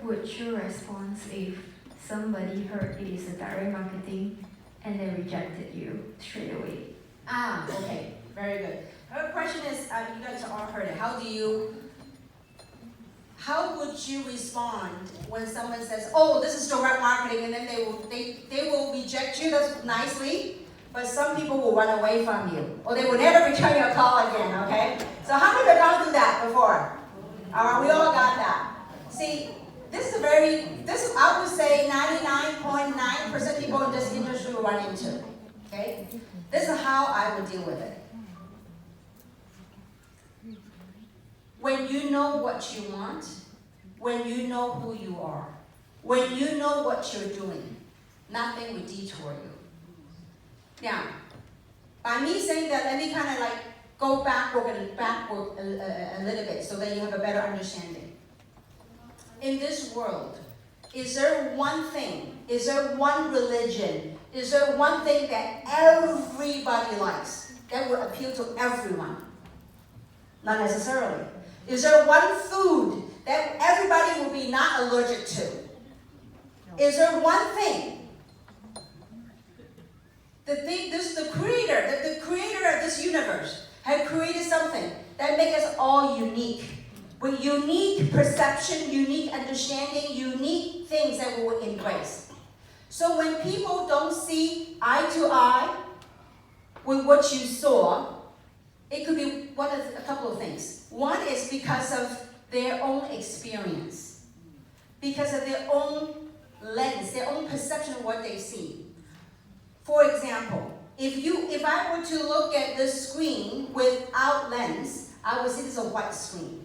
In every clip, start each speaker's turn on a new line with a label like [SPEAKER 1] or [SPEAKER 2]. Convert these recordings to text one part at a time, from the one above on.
[SPEAKER 1] would your response if somebody heard it is a direct marketing and they rejected you straight away?
[SPEAKER 2] Okay, very good. Her question is, you guys all heard it. How would you respond when someone says, "Oh, this is direct marketing," and then they will reject you nicely, but some people will run away from you, or they will never return your call again. Okay? So how many have gone through that before? All right, we all got that. See, this I would say 99.9% people in this industry will run into. Okay? This is how I would deal with it. When you know what you want, when you know who you are, when you know what you're doing, nothing will detour you. Now, by me saying that, let me kind of like go backward a little bit so that you have a better understanding. In this world, is there one thing, is there one religion, is there one thing that everybody likes, that will appeal to everyone? Not necessarily. Is there one food that everybody will be not allergic to? Is there one thing? The creator of this universe had created something that makes us all unique. With unique perception, unique understanding, unique things that we will embrace. So when people don't see eye to eye with what you saw, it could be a couple of things. One is because of their own experience, because of their own lens, their own perception of what they see. For example, if I were to look at this screen without lens, I would see this is a white screen.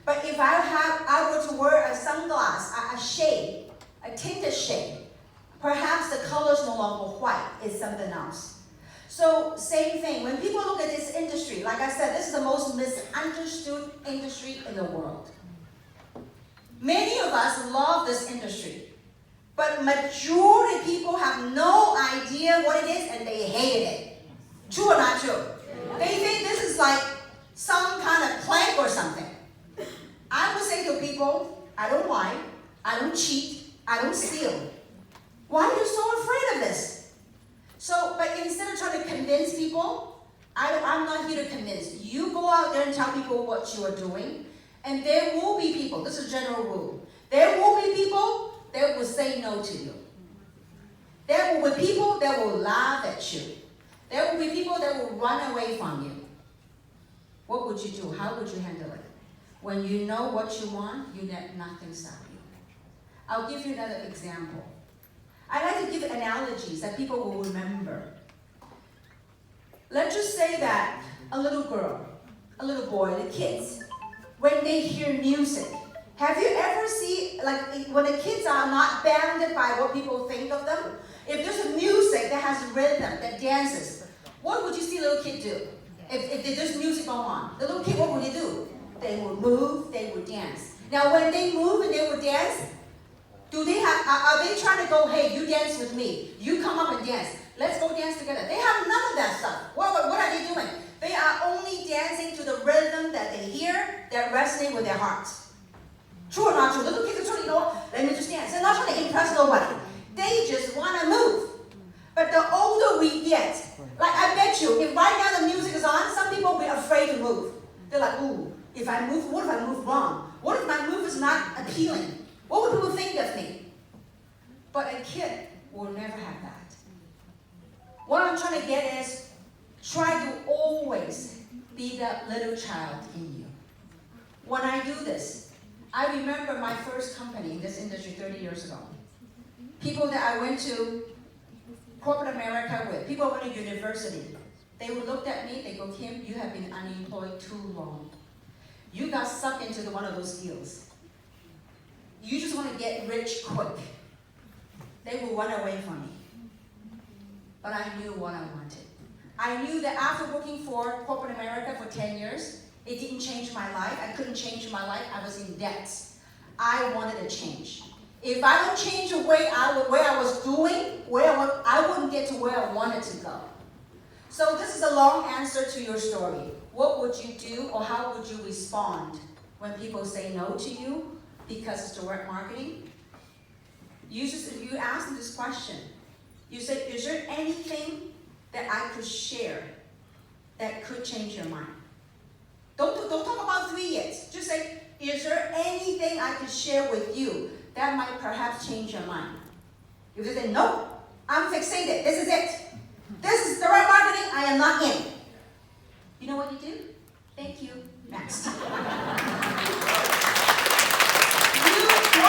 [SPEAKER 2] But if I were to wear a sunglass, a shade, a tinted shade, perhaps the color is no longer white, it's something else. So same thing, when people look at this industry, like I said, this is the most misunderstood industry in the world. Many of us love this industry, but majority of people have no idea what it is and they hated it. True or not true? They think this is like some kind of plank or something. I would say to people, I don't lie, I don't cheat, I don't steal. Why are you so afraid of this? But instead of trying to convince people, I'm not here to convince. You go out there and tell people what you are doing, and there will be people, this is a general rule, there will be people that will say no to you. There will be people that will laugh at you. There will be people that will run away from you. What would you do? How would you handle it? When you know what you want, you let nothing stop you. I'll give you another example. I like to give analogies that people will remember. Let's just say that a little girl, a little boy, the kids, when they hear music, have you ever seen, like when the kids are not bounded by what people think of them, if there's a music that has rhythm, that dances, what would you see a little kid do? If there's music going on, the little kid, what would he do? They would move, they would dance. Now when they move and they would dance, are they trying to go, hey, you dance with me, you come up and dance, let's go dance together? They have none of that stuff. What are they doing? They are only dancing to the rhythm that they hear, that resonate with their hearts. True or not true? Little kids are trying to go, let me just dance. They're not trying to impress nobody. They just want to move. But the older we get, like I bet you, if right now the music is on, some people will be afraid to move. They're like, ooh, if I move, what if I move wrong? What if my move is not appealing? What would people think of me? But a kid will never have that. What I'm trying to get is, try to always be that little child in you. When I do this, I remember my first company in this industry 30 years ago. People that I went to corporate America with, people went to university. They would look at me, they go, Kim, you have been unemployed too long. You got sucked into one of those deals. You just want to get rich quick. They will run away from me. But I knew what I wanted. I knew that after working for corporate America for 10 years, it didn't change my life. I couldn't change my life. I was in debt. I wanted to change. If I don't change the way I was doing, I wouldn't get to where I wanted to go. So this is a long answer to your story. What would you do, or how would you respond when people say no to you, because it's direct marketing, you ask them this question. You say, is there anything that I could share that could change your mind? Don't talk about 3 years. Just say, is there anything I could share with you that might perhaps change your mind? If they say, no, I'm fixated, this is it. This is direct marketing, I am not in. You know what you do? Thank you. Next. You want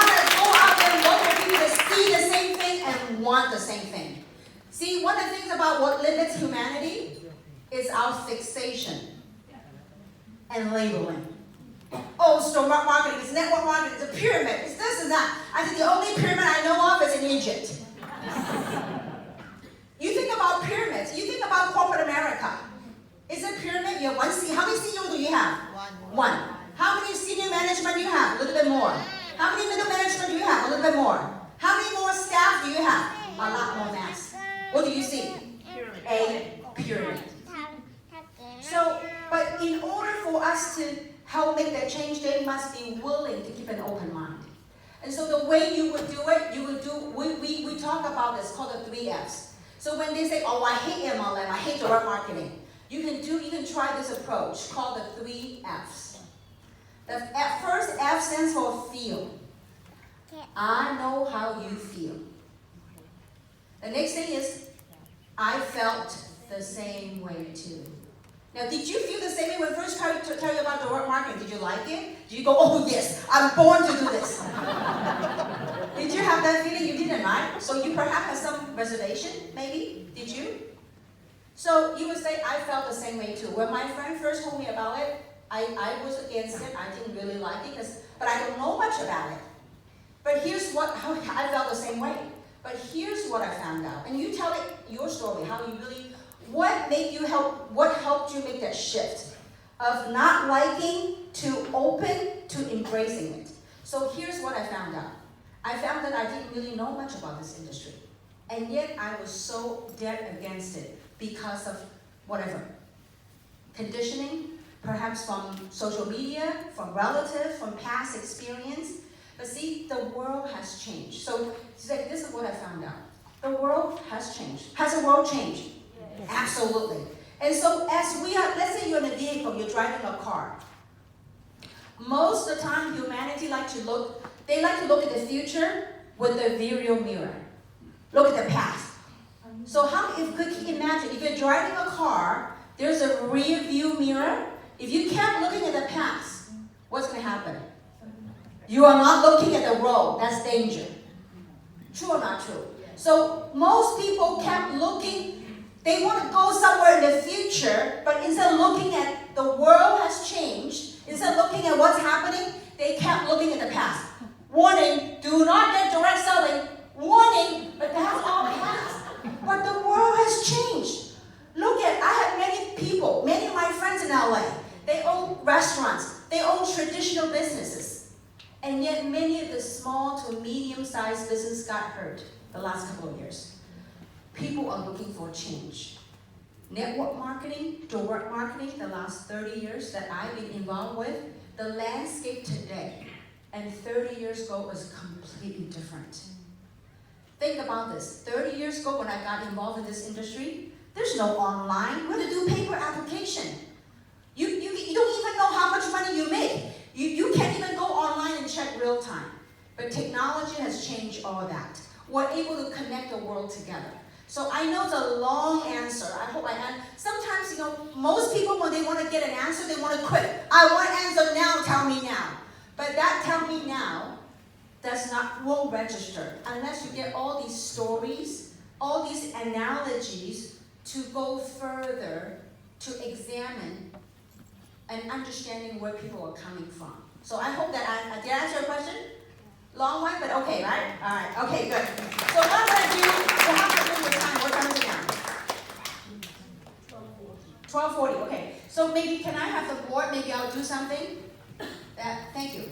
[SPEAKER 2] to go out there and work with people that see the same thing and want the same thing. See, one of the things about what limits humanity is our fixation and labeling. Oh, it's direct marketing, it's network marketing, it's a pyramid, it's this and that. I think the only pyramid I know of is in Egypt. You think about pyramids, you think about corporate America. Is a pyramid? You have one CEO. How many CEOs do you have? One. How many senior management do you have? A little bit more. How many middle management do you have? A little bit more. How many more staff do you have? A lot more mass. What do you see? A pyramid. So, but in order for us to help make that change, they must be willing to keep an open mind. And so the way you would do it, we talk about this called the 3 Fs. So when they say, oh, I hate MLM, I hate direct marketing, you can try this approach called the 3 Fs. The first F stands for feel. I know how you feel. The next thing is, I felt the same way too. Now, did you feel the same way when first tell you about direct marketing? Did you like it? Did you go, oh yes, I'm born to do this? Did you have that feeling? You didn't, right? So you perhaps had some reservation, maybe? Did you? So you would say, I felt the same way too. When my friend first told me about it, I was against it. I didn't really like it, but I don't know much about it. But here's how I felt the same way. But here's what I found out. And you tell it your story, how you really, what helped you make that shift of not liking to open to embracing it. So here's what I found out. I found that I didn't really know much about this industry. And yet I was so dead against it because of whatever. Conditioning, perhaps from social media, from relatives, from past experience. But see, the world has changed. So this is what I found out. The world has changed. Has the world changed? Yes. Absolutely. And so as let's say you're in a vehicle, you're driving a car. Most of the time, humanity like to look at the future with the rearview mirror. Look at the past. So imagine, if you're driving a car, there's a rear view mirror. If you kept looking at the past, what's going to happen? You are not looking at the road. That's danger. True or not true? So most people kept looking. They want to go somewhere in the future, but instead of looking at the world has changed, instead of looking at what's happening, they kept looking at the past. Warning, do not get direct selling. Warning, but that's all past. But the world has changed. I have many of my friends in LA, they own restaurants, they own traditional businesses. And yet many of the small to medium-sized businesses got hurt the last couple of years. People are looking for change. Network marketing, direct marketing, the last 30 years that I've been involved with, the landscape today and 30 years ago was completely different. Think about this. 30 years ago when I got involved in this industry, there's no online. You have to do paper application. You don't even know how much money you make. You can't even go online and check real time. But technology has changed all that. We're able to connect the world together. So I know it's a long answer. I hope I had. Sometimes, most people when they want to get an answer, they want to quit. I want an answer now, tell me now. But that tell me now won't register unless you get all these stories, all these analogies to go further to examine and understanding where people are coming from. So I hope that did I answer your question? Long one, but okay, right? All right, okay, good. So what I'm going to do, we'll have to do your time. What time is it now? 12:40, okay. So maybe can I have the board, maybe I'll do something? Thank you.